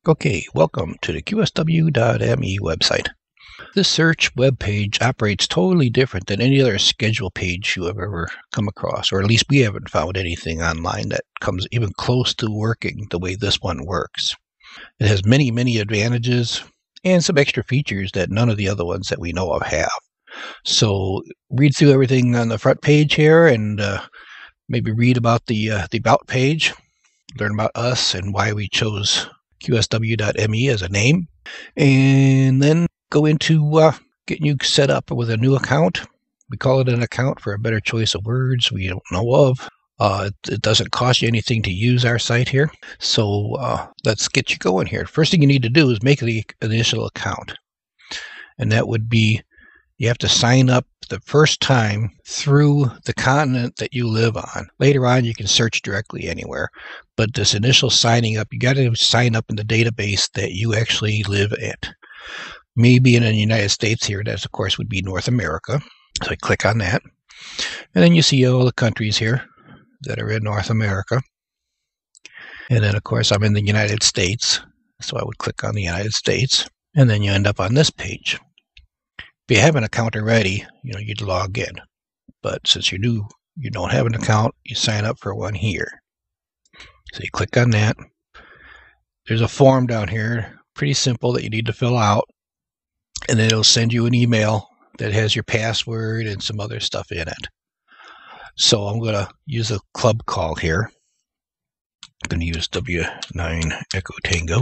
Okay, welcome to the qsw.me website. This search web page operates totally different than any other schedule page you have ever come across, or at least we haven't found anything online that comes even close to working the way this one works. It has many, many advantages and some extra features that none of the other ones that we know of have. So read through everything on the front page here and maybe read about the About page, learn about us and why we chose qsw.me as a name, and then go into getting you set up with a new account. We call it an account for a better choice of words we don't know of. It doesn't cost you anything to use our site here. So let's get you going here. First thing you need to do is make the initial account. And that would be, you have to sign up the first time through the continent that you live on. Later on, you can search directly anywhere. But this initial signing up, you got to sign up in the database that you actually live at. Maybe in the United States here, that of course would be North America. So I click on that. And then you see all the countries here that are in North America. And then of course I'm in the United States. So I would click on the United States. And then you end up on this page. If you have an account already, you'd log in. But since you're new, you don't have an account, you sign up for one here. So you click on that. There's a form down here, pretty simple, that you need to fill out. And then it'll send you an email that has your password and some other stuff in it. So I'm going to use a club call here. I'm going to use W9 Echo Tango.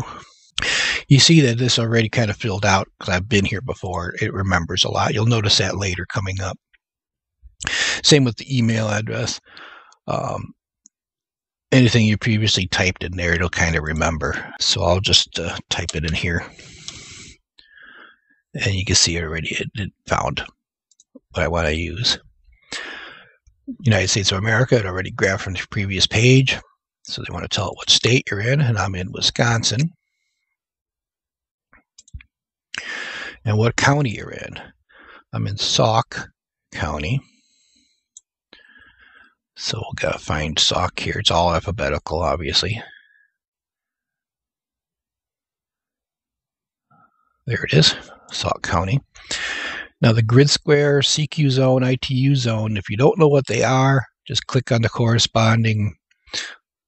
You see that this already kind of filled out because I've been here before. It remembers a lot. You'll notice that later coming up. Same with the email address. Anything you previously typed in there, it'll kind of remember. So I'll just type it in here. And you can see already it found what I want to use. United States of America, it already grabbed from the previous page. So they want to tell it what state you're in, and I'm in Wisconsin. And what county you're in. I'm in Sauk County. So we'll gotta find Sauk here. It's all alphabetical, obviously. There it is, Sauk County. Now the grid square, CQ zone, ITU zone, if you don't know what they are, just click on the corresponding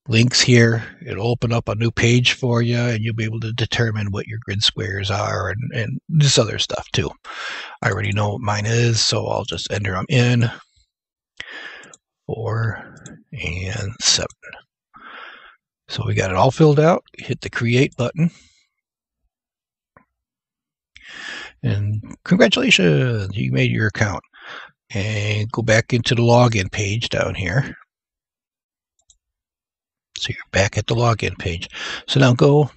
links here. It'll open up a new page for you, and you'll be able to determine what your grid squares are and this other stuff too. I already know what mine is, so I'll just enter them in. 4 and 7. So we got it all filled out. Hit the create button. And congratulations, you made your account. And go back into the login page down here. So you're back at the login page. So now go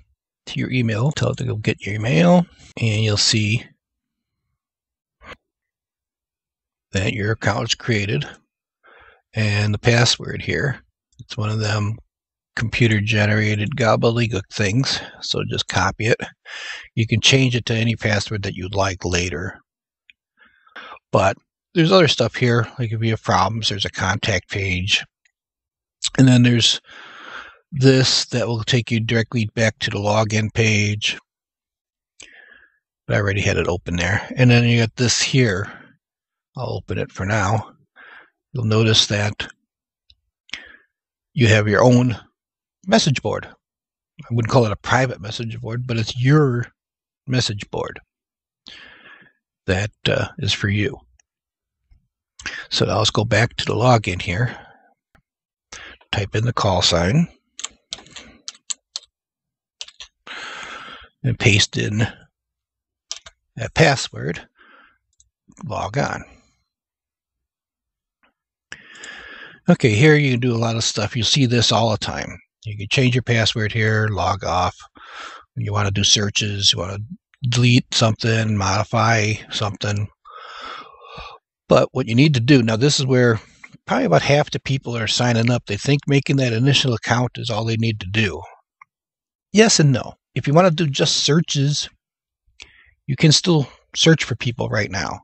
to your email, tell it to go get your email, and you'll see that your account is created. And the password here, it's one of them computer-generated gobbledygook things, so just copy it. You can change it to any password that you'd like later. But there's other stuff here, like if you have problems, there's a contact page. And then there's this that will take you directly back to the login page. But I already had it open there. And then you got this here. I'll open it for now. You'll notice that you have your own message board. I wouldn't call it a private message board, but it's your message board that is for you. So now let's go back to the login here. Type in the call sign and paste in that password. Log on. Okay, here you can do a lot of stuff. You see this all the time. You can change your password here, log off. When you want to do searches, you want to delete something, modify something. But what you need to do, now this is where probably about half the people are signing up. They think making that initial account is all they need to do. Yes and no. If you want to do just searches, you can still search for people right now.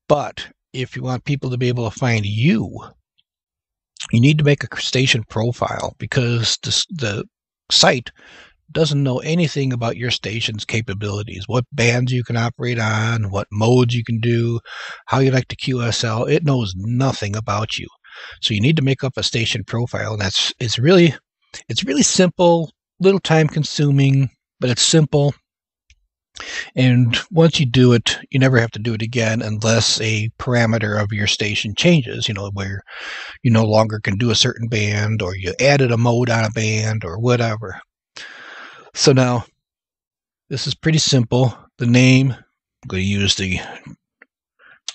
But if you want people to be able to find you, you need to make a station profile, because the site doesn't know anything about your station's capabilities, what bands you can operate on, what modes you can do, how you like to QSL. It knows nothing about you. So you need to make up a station profile, and it's really simple, little time consuming, but it's simple. And once you do it, you never have to do it again unless a parameter of your station changes, where you no longer can do a certain band, or you added a mode on a band, or whatever. So now, this is pretty simple. The name, I'm going to use the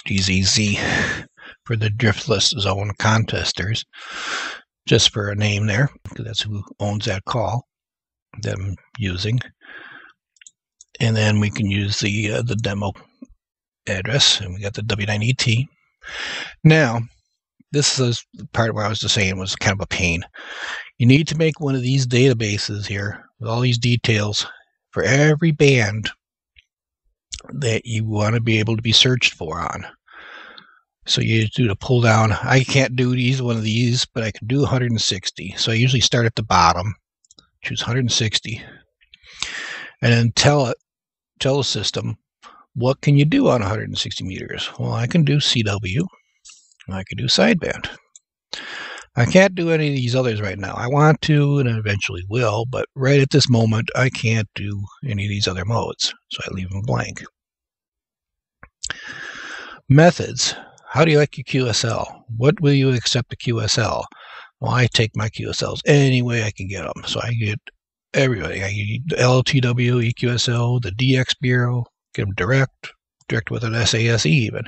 DZZ for the driftless zone contesters, just for a name there, because that's who owns that call that I'm using. And then we can use the demo address, and we got the W9ET. Now, this is the part where I was just saying was kind of a pain. You need to make one of these databases here with all these details for every band that you want to be able to be searched for on. So you do the pull down. I can't do one of these, but I can do 160. So I usually start at the bottom, choose 160, and then tell the system, what can you do on 160 meters? Well, I can do CW. I can do sideband. I can't do any of these others right now. I want to, and I eventually will, but right at this moment, I can't do any of these other modes, so I leave them blank. Methods. How do you like your QSL? What will you accept the QSL? Well, I take my QSLs any way I can get them, so I get everybody. I get the LTW, EQSL, the DX Bureau, get them direct with an SASE even.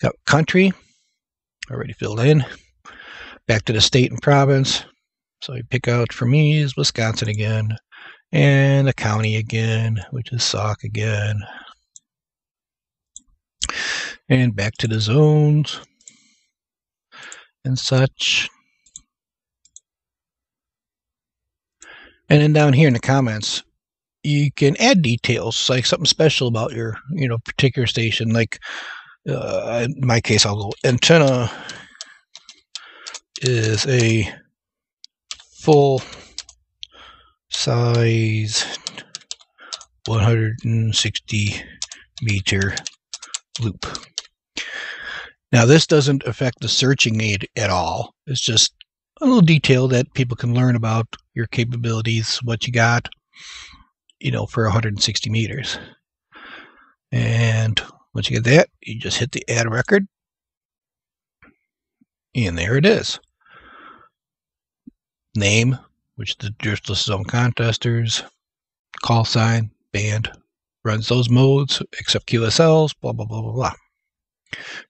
Got country, already filled in. Back to the state and province. So you pick out, for me, is Wisconsin again, and the county again, which is Sauk again. And back to the zones and such. And then down here in the comments, you can add details, like something special about your, particular station. Like in my case, I'll go antenna is a full size 160 meter loop. Now this doesn't affect the searching aid at all. It's just a little detail that people can learn about your capabilities, what you got, for 160 meters. And once you get that, you just hit the add record, and there it is. Name, which is the driftless zone contesters, call sign, band, runs those modes, except QSLs, blah, blah, blah, blah, blah.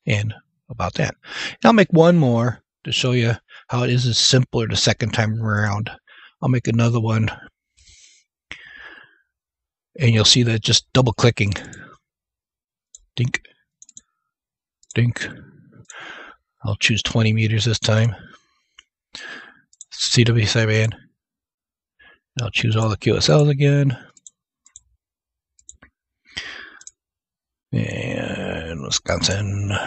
And about that. And I'll make one more to show you how it is simpler the second time around. I'll make another one, and you'll see that just double clicking. Dink, dink. I'll choose 20 meters this time. CW sideband. I'll choose all the QSLs again. And Wisconsin.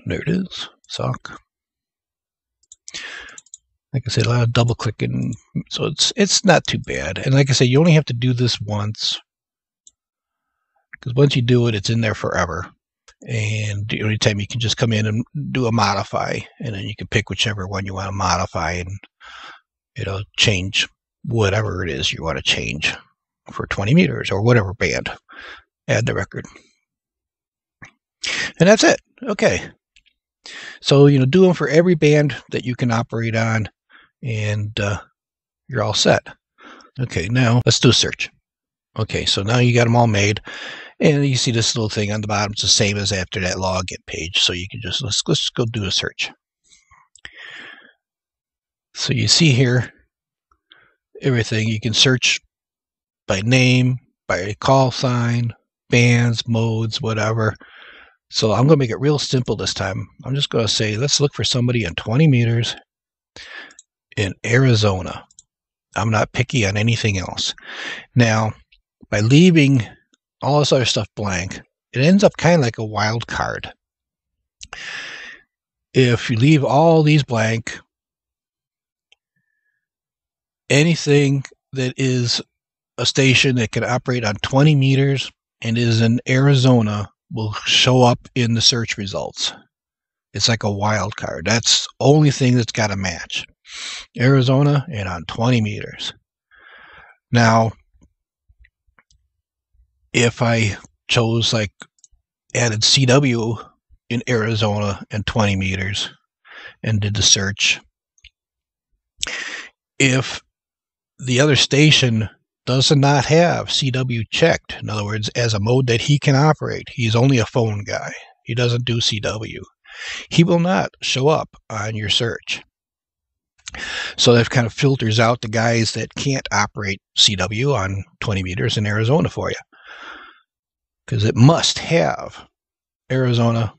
There it is. Sock. Like I said, a lot of double clicking, so it's not too bad. And like I said, you only have to do this once, because once you do it, it's in there forever. And the only time you can just come in and do a modify, and then you can pick whichever one you want to modify, and it'll change whatever it is you want to change for 20 meters or whatever band. Add the record. And that's it. Okay. So, do them for every band that you can operate on, and you're all set. Okay, now let's do a search. Okay, so now you got them all made, and you see this little thing on the bottom. It's the same as after that login page, so you can just, let's go do a search. So you see here everything. You can search by name, by call sign, bands, modes, whatever. So I'm going to make it real simple this time. I'm just going to say, let's look for somebody in 20 meters in Arizona. I'm not picky on anything else. Now, by leaving all this other stuff blank, it ends up kind of like a wild card. If you leave all these blank, anything that is a station that can operate on 20 meters and is in Arizona will show up in the search results. It's like a wild card. That's the only thing that's got to match. Arizona and on 20 meters. Now, if I chose like added CW in Arizona and 20 meters and did the search, if the other station does not have CW checked, in other words, as a mode that he can operate, he's only a phone guy, he doesn't do CW, he will not show up on your search. So that kind of filters out the guys that can't operate CW on 20 meters in Arizona for you. Because it must have Arizona,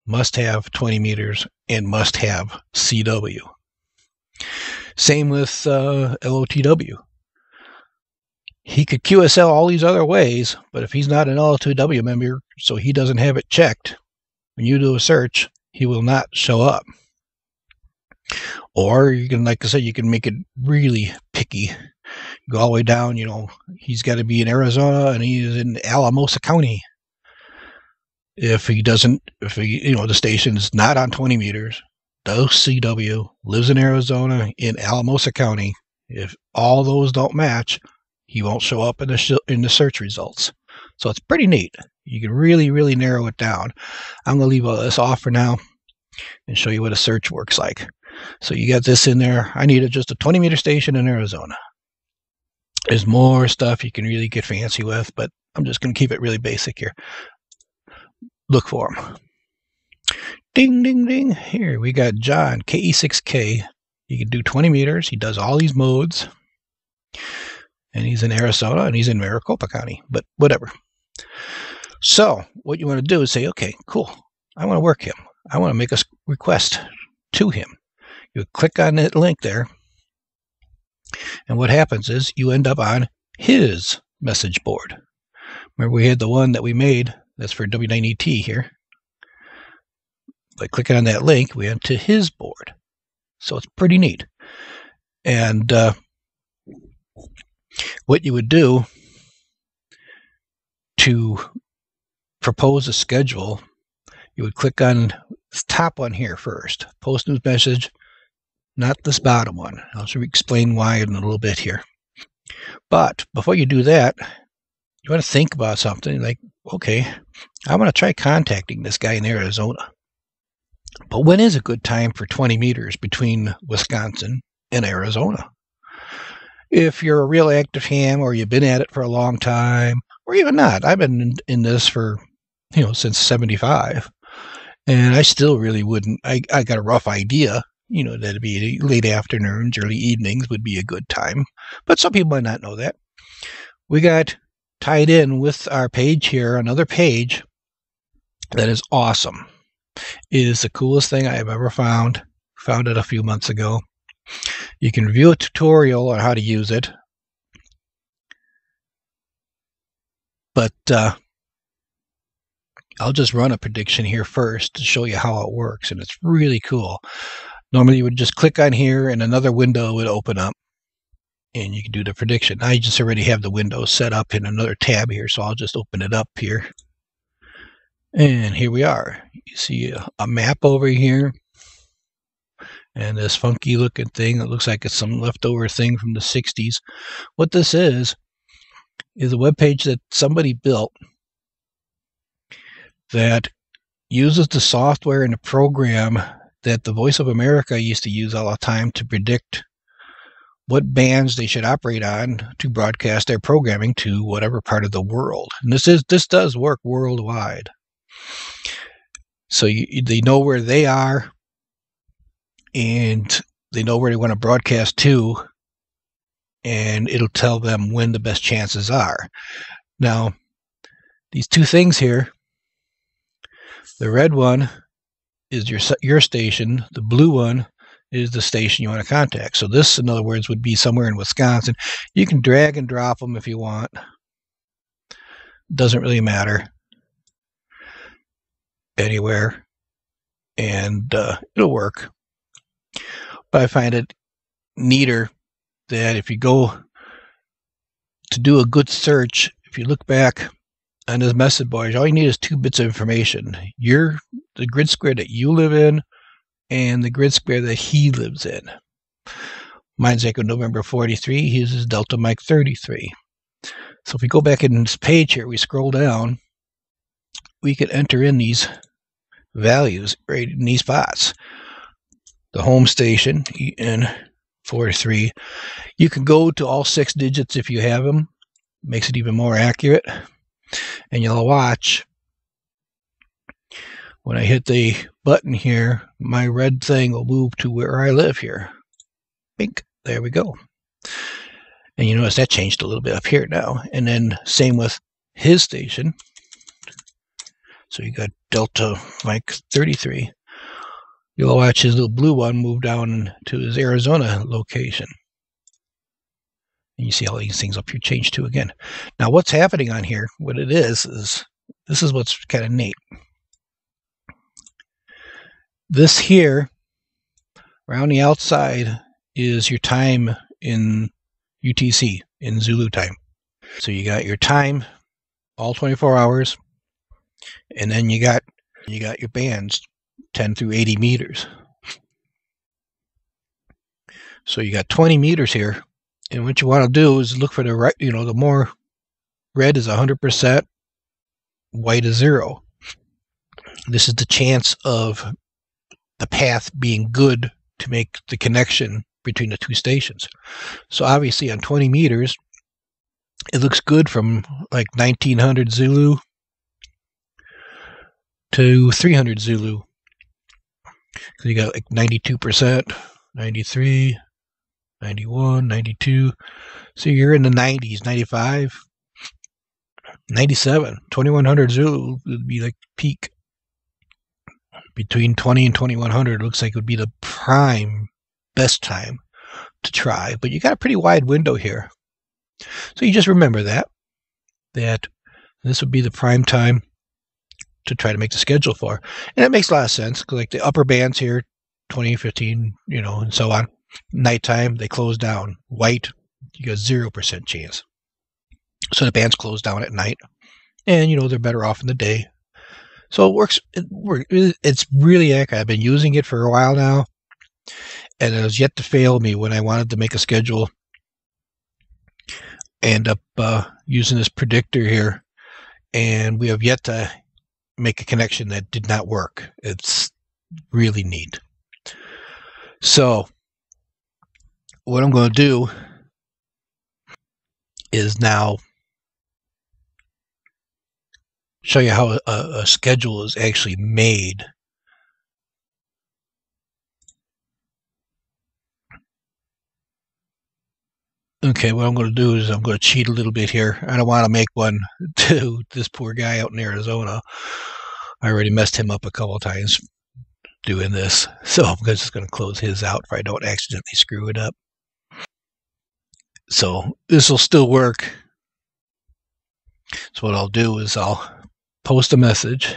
must have 20 meters, and must have CW. Same with LOTW. He could QSL all these other ways, but if he's not an LOTW member, so he doesn't have it checked, when you do a search, he will not show up. Or you can, like I said, you can make it really picky. Go all the way down, you know, he's got to be in Arizona and he's in Alamosa County. If he doesn't, if he, you know, the station's not on 20 meters, does CW, lives in Arizona, in Alamosa County, if all those don't match, he won't show up in the search results. So it's pretty neat. You can really, really narrow it down. I'm going to leave all this off for now and show you what a search works like. So you got this in there. I needed just a 20-meter station in Arizona. There's more stuff you can really get fancy with, but I'm just going to keep it really basic here. Look for them. Ding, ding, ding. Here we got John, KE6K. He can do 20 meters. He does all these modes. And he's in Arizona, and he's in Maricopa County, but whatever. So what you want to do is say, okay, cool. I want to work him. I want to make a request to him. You click on that link there, and what happens is you end up on his message board. Remember, we had the one that we made that's for W9ET here. By clicking on that link, we went to his board. So it's pretty neat. And what you would do to propose a schedule, you would click on this top one here first, post news message, not this bottom one. I'll explain why in a little bit here. But before you do that, you want to think about something like, okay, I'm going to try contacting this guy in Arizona. But when is a good time for 20 meters between Wisconsin and Arizona? If you're a real active ham, or you've been at it for a long time, or even not. I've been in this for, you know, since 75, and I still really wouldn't. I got a rough idea, you know, that'd be late afternoons, early evenings would be a good time. But some people might not know that. We got tied in with our page here, another page that is awesome. It is the coolest thing I have ever found. Found it a few months ago. You can view a tutorial on how to use it. But I'll just run a prediction here first to show you how it works, and it's really cool. Normally you would just click on here and another window would open up and you can do the prediction. I just already have the window set up in another tab here, so I'll just open it up here. And here we are. You see a map over here and this funky looking thing that looks like it's some leftover thing from the 60s. What this is a web page that somebody built that uses the software and the program that the Voice of America used to use all the time to predict what bands they should operate on to broadcast their programming to whatever part of the world. And this does work worldwide. So they know where they are, and they know where they want to broadcast to, and it'll tell them when the best chances are. Now, these two things here, the red one is your station, the blue one is the station you want to contact. So this, in other words, would be somewhere in Wisconsin. You can drag and drop them if you want. Doesn't really matter. Anywhere. and it'll work. But I find it neater that if you go to do a good search, if you look back on this message board, all you need is 2 bits of information. The grid square that you live in and the grid square that he lives in. Mine's Echo November 43, his is Delta Mike 33. So if we go back in this page here, we scroll down, we can enter in these values right in these spots. The home station, EN43. You can go to all 6 digits if you have them. Makes it even more accurate. And you'll watch, when I hit the button here, my red thing will move to where I live here. Bink. There we go. And you notice that changed a little bit up here now. And then same with his station. So you got Delta Mike 33. You'll watch his little blue one move down to his Arizona location. And you see all these things up here change too again. Now what's happening on here, what it is this is what's kind of neat. This here, around the outside, is your time in UTC, in Zulu time. So you got your time, all 24 hours, and then you got your bands, 10 through 80 meters. So you got 20 meters here, and what you want to do is look for the right, the more red is 100%, white is 0. This is the chance of the path being good to make the connection between the 2 stations. So obviously on 20 meters, it looks good from like 1900 Zulu to 300 Zulu. So you got like 92%, 93, 91, 92. So you're in the 90s, 95, 97. 2100 Zulu would be like peak. Between 20 and 2100 looks like it would be the prime best time to try. But you got a pretty wide window here. So you just remember that this would be the prime time to try to make the schedule for. And it makes a lot of sense, because like the upper bands here, 20, 15, and so on. Nighttime, they close down. White, you got 0% chance. So the bands close down at night. And, they're better off in the day. So it works. It's really accurate. I've been using it for a while now. And it has yet to fail me when I wanted to make a schedule. End up using this predictor here. And we have yet to make a connection that did not work. It's really neat. So what I'm going to do is now show you how a schedule is actually made. Okay, what I'm going to do is I'm going to cheat a little bit here. I don't want to make one to this poor guy out in Arizona. I already messed him up a couple of times doing this. So I'm just going to close his out if I don't accidentally screw it up. So this will still work. So what I'll do is I'll post a message.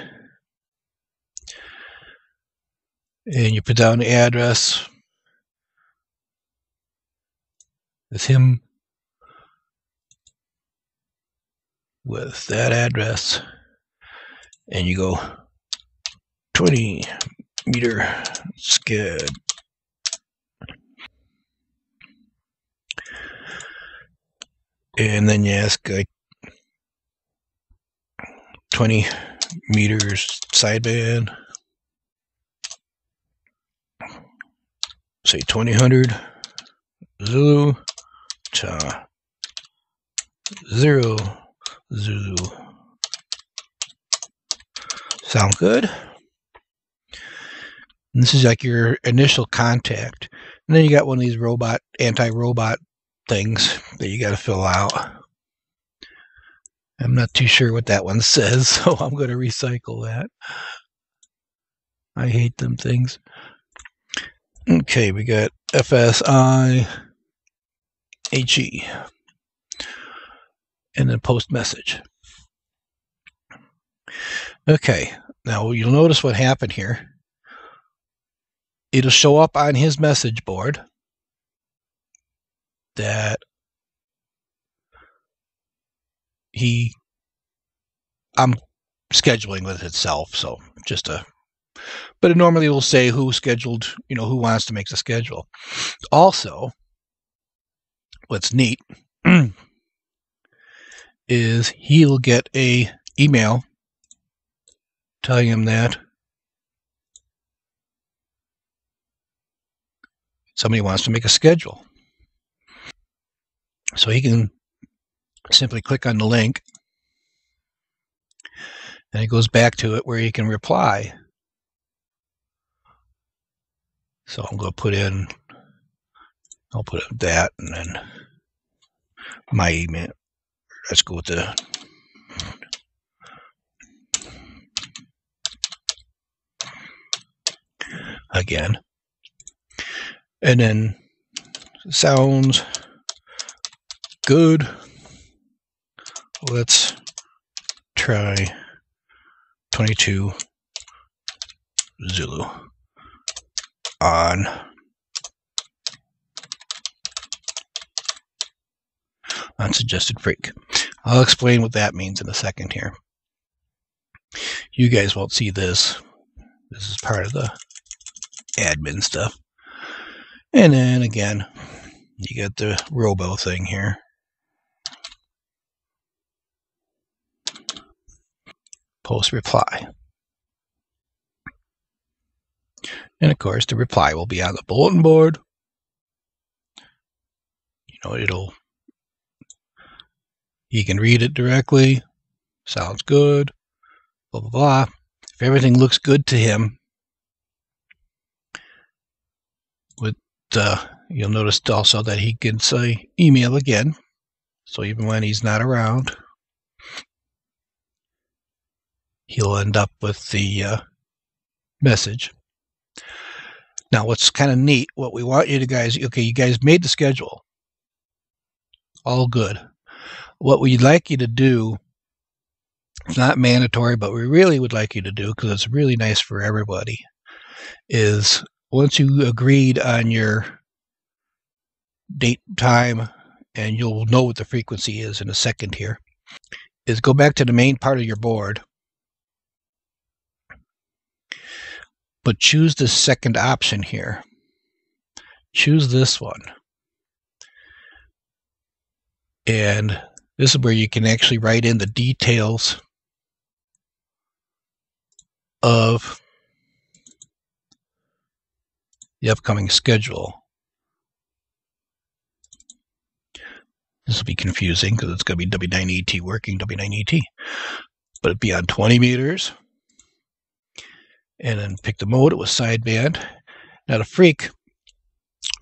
And you put down the address. It's him with that address. And you go 20 meter sked. And then you ask like 20 meters sideband. Say 2000 Zulu to 0 Zulu. Sound good? And this is like your initial contact. And then you got one of these anti-robot things that you got to fill out. I'm not too sure what that one says, so I'm going to recycle that. I hate them things. Okay, we got FSIHE. And then post message. Okay, now you'll notice what happened here. it'll show up on his message board that I'm scheduling with itself, so but it normally will say who scheduled, who wants to make the schedule. Also, what's neat is he'll get a email telling him that somebody wants to make a schedule. So he can simply click on the link, and it goes back to it where he can reply. So I'm going to put in, I'll put in that, and then my email. Let's go with the again. And then sounds good. Let's try 22 Zulu on unsuggested freak. I'll explain what that means in a second here. You guys won't see this. This is part of the admin stuff. And then again, you got the robo thing here. Post reply. And of course, the reply will be on the bulletin board. You can read it directly. Sounds good. Blah, blah, blah. If everything looks good to him, you'll notice also that he can say email again. So even when he's not around, he'll end up with the message. Now, what's kind of neat, what we want you to guys, okay, you guys made the schedule. All good. What we'd like you to do, it's not mandatory, but we really would like you to do, because it's really nice for everybody, is once you agreed on your date, time, and you'll know what the frequency is in a second here, is go back to the main part of your board, but choose the second option here. Choose this one. And this is where you can actually write in the details of the upcoming schedule. This will be confusing because it's going to be W9ET working W9ET. But it'd be on 20 meters. And then pick the mode. It was sideband. Now the freak,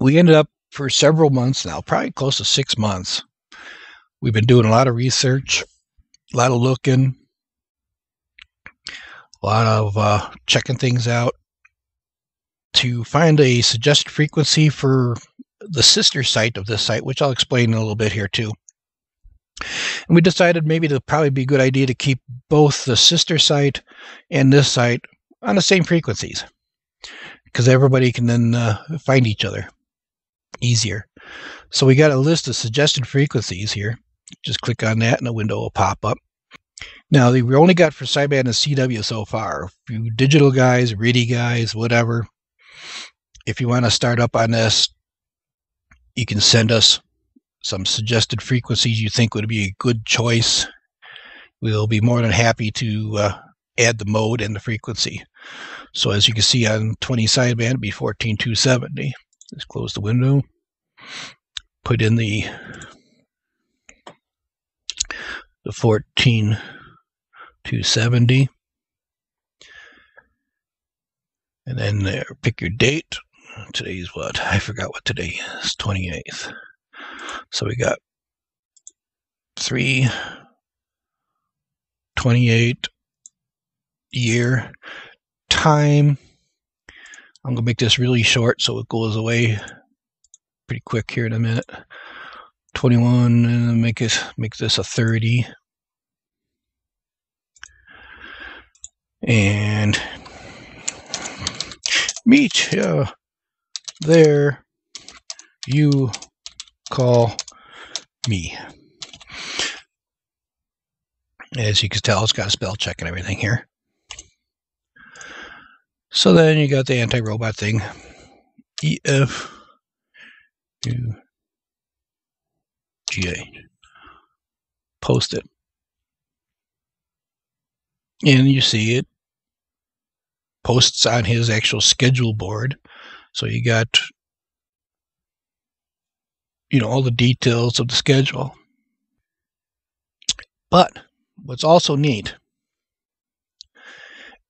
we ended up for several months now, probably close to 6 months. We've been doing a lot of research, a lot of looking, a lot of checking things out to find a suggested frequency for the sister site of this site, which I'll explain in a little bit here too. And we decided maybe it'd probably be a good idea to keep both the sister site and this site on the same frequencies, because everybody can then find each other easier. So we got a list of suggested frequencies here. Just click on that and a window will pop up. Now, we only got for sideband and CW so far. You digital guys, RIDI guys, whatever, if you want to start up on this, you can send us some suggested frequencies you think would be a good choice. We'll be more than happy to add the mode and the frequency. So as you can see on 20 sideband, it'd be 14,270. Let's close the window. Put in the 14,270. And then there, pick your date. Today's what? I forgot what today is. 28th. So we got 3/28 year time. I'm gonna make this really short so it goes away pretty quick here in a minute. 21 and make this a 30. And meet, yeah, there you call me. As you can tell, it's got a spell check and everything here. So then you got the anti-robot thing. EF GA. Post it. And you see it posts on his actual schedule board. So you got, all the details of the schedule. But what's also neat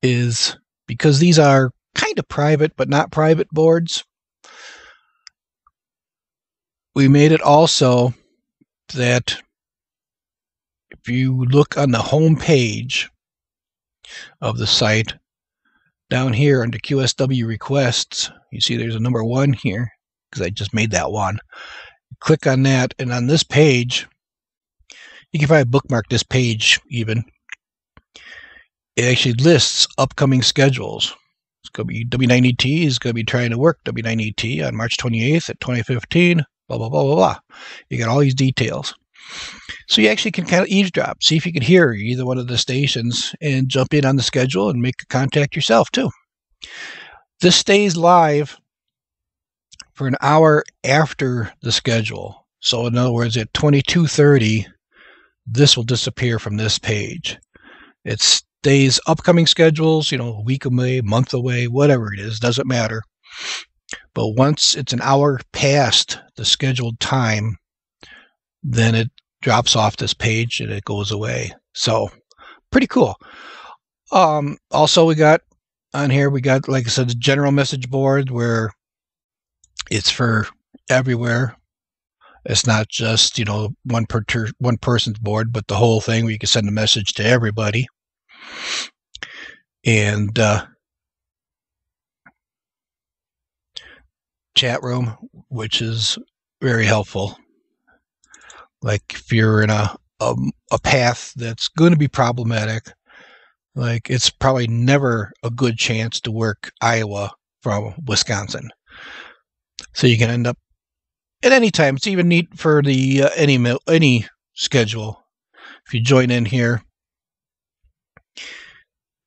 is, because these are kind of private but not private boards, we made it also that if you look on the home page of the site, down here under QSW requests, you see there's a number 1 here, because I just made that one. Click on that, and on this page, you can probably bookmark this page even. It actually lists upcoming schedules. It's going to be W9ET is going to be trying to work W9ET on March 28th at 2015, blah, blah, blah, blah, blah. You got all these details. So you actually can kind of eavesdrop, see if you can hear either one of the stations and jump in on the schedule and make a contact yourself too. This stays live for an hour after the schedule. So in other words, at 22:30, this will disappear from this page. It stays upcoming schedules, a week away, month away, whatever it is, doesn't matter. But once it's an hour past the scheduled time, then it drops off this page and it goes away. So pretty cool. Also, we got on here, like I said, the general message board where it's for everywhere. It's not just, one person's board, but the whole thing where you can send a message to everybody. And chat room, which is very helpful. Like if you're in a path that's going to be problematic, like it's probably never a good chance to work Iowa from Wisconsin. So you can end up at any time. It's even neat for the any schedule. If you join in here,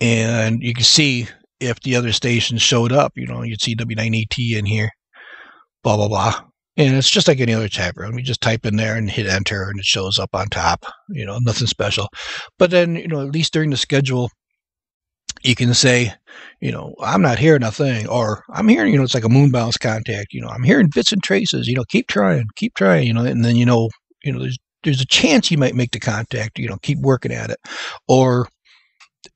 and you can see if the other stations showed up, you'd see W9ET in here, blah, blah, blah. And it's just like any other chat room. You just type in there and hit enter and it shows up on top, nothing special. But then, at least during the schedule, you can say, I'm not hearing a thing, or I'm hearing, it's like a moon bounce contact, I'm hearing bits and traces, keep trying, and then, there's a chance you might make the contact, keep working at it. Or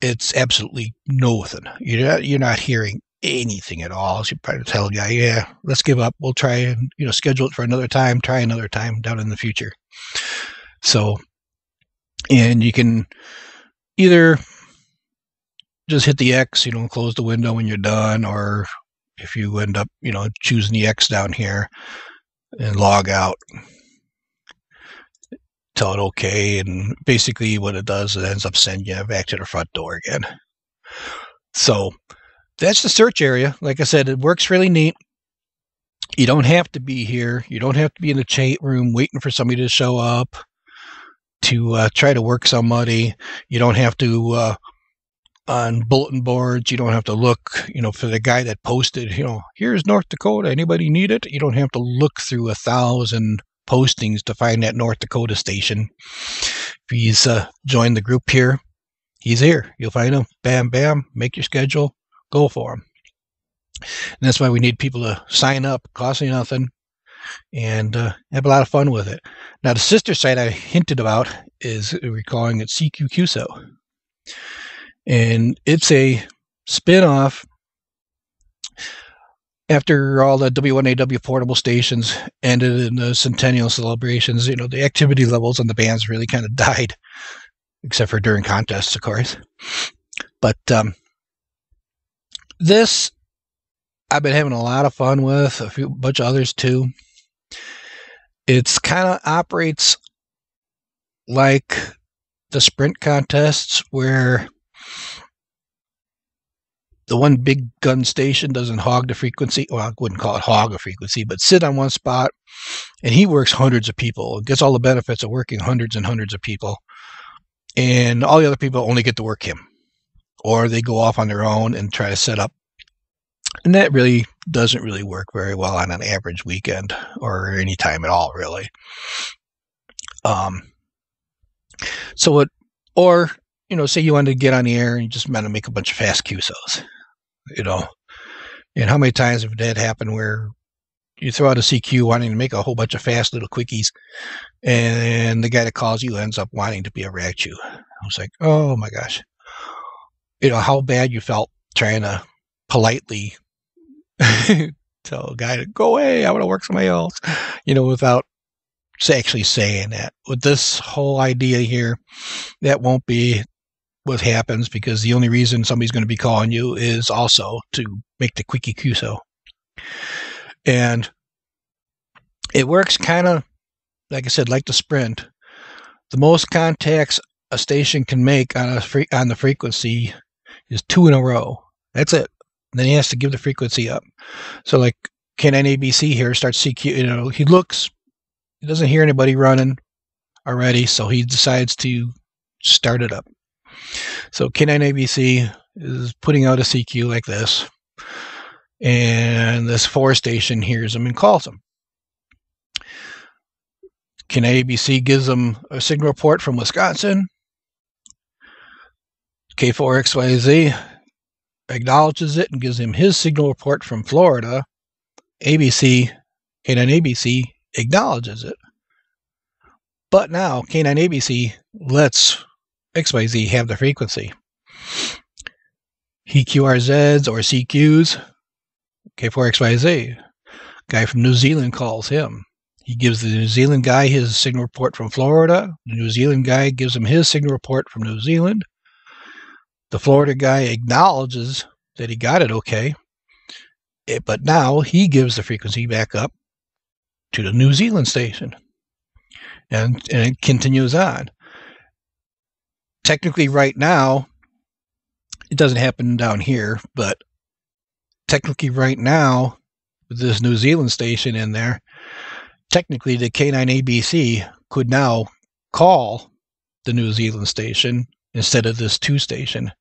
it's absolutely nothing. You're not hearing anything at all. So you probably tell the guy, yeah, let's give up. We'll try and, schedule it for another time, try another time down in the future. So, and you can either just hit the X, close the window when you're done, or if you end up, choosing the X down here and log out, tell it okay, and basically what it does, it ends up sending you back to the front door again. So that's the search area. Like I said, it works really neat. You don't have to be here. You don't have to be in the chat room waiting for somebody to show up to try to work somebody. You don't have to on bulletin boards. You don't have to look, for the guy that posted, here's North Dakota. Anybody need it? You don't have to look through 1,000 postings to find that North Dakota station. If he's joined the group here, he's here. You'll find him. Bam, bam. Make your schedule. Go for him. And that's why we need people to sign up. Costs you nothing. And have a lot of fun with it. Now, the sister site I hinted about is, we're calling it CQQSO. And it's a spin-off. After all the W1AW portable stations ended in the centennial celebrations, the activity levels on the bands really kind of died, except for during contests, of course. But this, I've been having a lot of fun with, a bunch of others too. It's kind of operates like the sprint contests, where the one big gun station doesn't hog the frequency. Well, I wouldn't call it hog a frequency, but sit on one spot, and he works hundreds of people, gets all the benefits of working hundreds and hundreds of people, and all the other people only get to work him, or they go off on their own and try to set up. And that really doesn't really work very well on an average weekend or any time at all, really. Or say you wanted to get on the air and you just want to make a bunch of fast QSOs, and how many times have that happened where you throw out a CQ wanting to make a whole bunch of fast little quickies, and the guy that calls you ends up wanting to be a rag chew. I was like, oh my gosh, how bad you felt trying to politely tell a guy to go away, I want to work somebody else, without actually saying that. With this whole idea here, that won't be what happens, because the only reason somebody's going to be calling you is also to make the quickie QSO. And it works kind of, like I said, like the Sprint. The most contacts a station can make on the frequency is 2 in a row. That's it. Then he has to give the frequency up. So like K9 ABC here starts CQ, he doesn't hear anybody running already, so he decides to start it up. So K9 ABC is putting out a CQ like this, and this 4 station hears him and calls him. K9 ABC gives him a signal report from Wisconsin. K4XYZ acknowledges it and gives him his signal report from Florida. K9 ABC acknowledges it. But now K9 ABC lets XYZ have the frequency. He QRZs or CQs, K4XYZ. Guy from New Zealand calls him. He gives the New Zealand guy his signal report from Florida. The New Zealand guy gives him his signal report from New Zealand. The Florida guy acknowledges that he got it okay, but now he gives the frequency back up to the New Zealand station. And it continues on. Technically right now, it doesn't happen down here, but technically right now, with this New Zealand station in there, technically the K9 ABC could now call the New Zealand station instead of this 2 station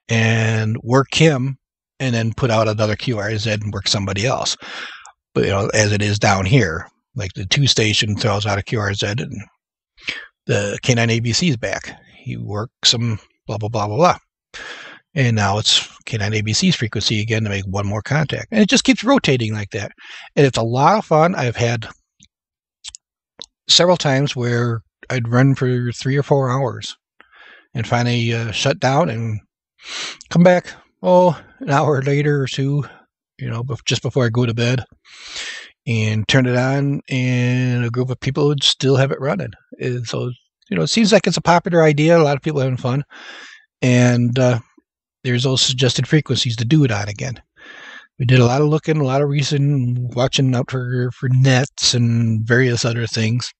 and work him, and then put out another QRZ and work somebody else. But as it is down here, like the 2 station throws out a QRZ and the K9 ABC is back. He works some blah, blah, blah, blah, blah. And now it's K9 ABC's frequency again to make one more contact. And it just keeps rotating like that. And it's a lot of fun. I've had several times where I'd run for 3 or 4 hours and finally shut down and come back, an hour later or 2, just before I go to bed, and turn it on, and a group of people would still have it running. And so, it seems like it's a popular idea. A lot of people having fun. And there's those suggested frequencies to do it on again. We did a lot of looking, a lot of reason, watching out for nets and various other things.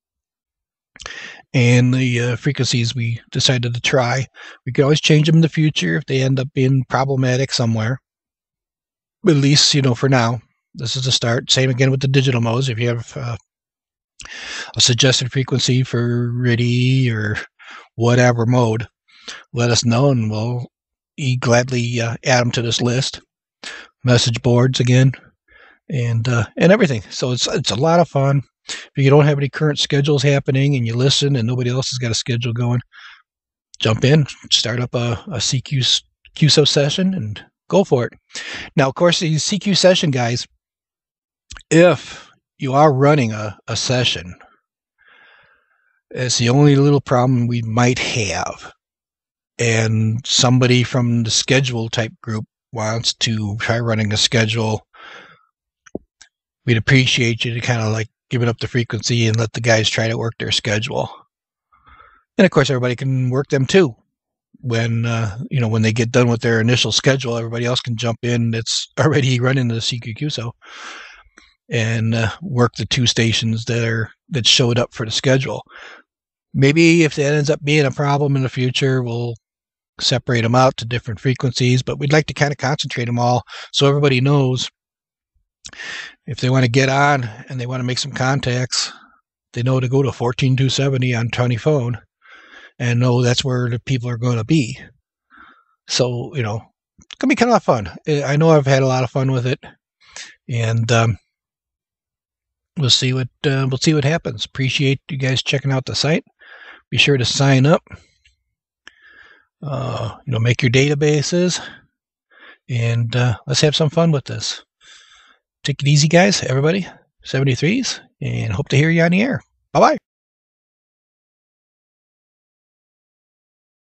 And the frequencies we decided to try, we could always change them in the future if they end up being problematic somewhere. But at least, for now, this is the start. Same again with the digital modes. If you have a suggested frequency for RIDI or whatever mode, let us know, and we'll gladly add them to this list. Message boards again, and everything. So it's a lot of fun. If you don't have any current schedules happening and you listen and nobody else has got a schedule going, jump in, start up a QSO session and go for it. Now, of course, these CQ session guys, if you are running a session, it's the only little problem we might have. And somebody from the schedule type group wants to try running a schedule, we'd appreciate you to kind of like give it up the frequency and let the guys try to work their schedule. And of course, everybody can work them too. When when they get done with their initial schedule, everybody else can jump in that's already running the CQQSO and work the 2 stations that showed up for the schedule. Maybe if that ends up being a problem in the future, we'll separate them out to different frequencies, but we'd like to kind of concentrate them all so everybody knows if they want to get on and they want to make some contacts, they know to go to 14270 on Tony phone and know that's where the people are going to be. So, it's going to be kind of fun. I know I've had a lot of fun with it, and we'll see what happens. Appreciate you guys checking out the site. Be sure to sign up. Make your databases, and let's have some fun with this. Take it easy, guys, everybody. 73s, and hope to hear you on the air. Bye-bye.